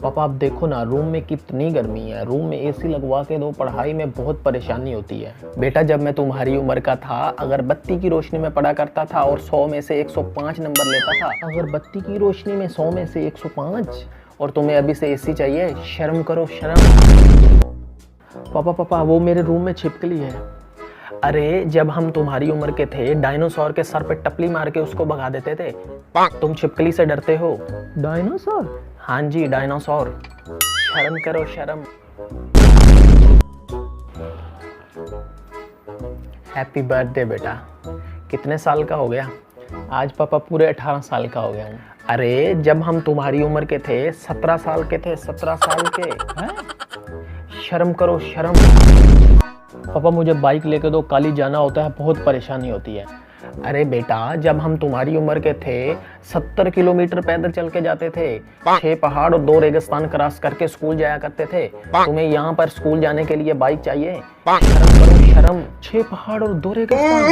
पापा आप देखो ना, रूम में कितनी गर्मी है। रूम में एसी लगवा के दो, पढ़ाई में बहुत परेशानी होती है। बेटा जब मैं तुम्हारी उम्र का था, अगरबत्ती की रोशनी में पढ़ा करता था और 100 में से 105 नंबर लेता था। अगरबत्ती की रोशनी में 100 में से 105, और तुम्हें अभी से एसी चाहिए? शर्म करो शर्म। पापा वो मेरे रूम में छिपकली है। अरे जब हम तुम्हारी उम्र के थे, डायनासोर के सर पे टपली मार के उसको भगा देते थे। तुम छिपकली से डरते हो? डायनासोर? हाँ जी, डायनासोर। शर्म करो शर्म। हैप्पी बर्थडे बेटा। कितने साल का हो गया? आज पापा पूरे 18 साल का हो गया हूँ। अरे जब हम तुम्हारी उम्र के थे, 17 साल के थे, 17 साल के हैं? शर्म करो शर्म। पापा मुझे बाइक लेके दो, काली जाना होता है, बहुत परेशानी होती है। अरे बेटा जब हम तुम्हारी उम्र के थे, 70 किलोमीटर पैदल चल के जाते थे, 6 पहाड़ और 2 रेगिस्तान क्रॉस करके स्कूल जाया करते थे। तुम्हें यहाँ पर स्कूल जाने के लिए बाइक चाहिए? शर्म करो शर्म। 6 पहाड़ और 2 रेगिस्तान।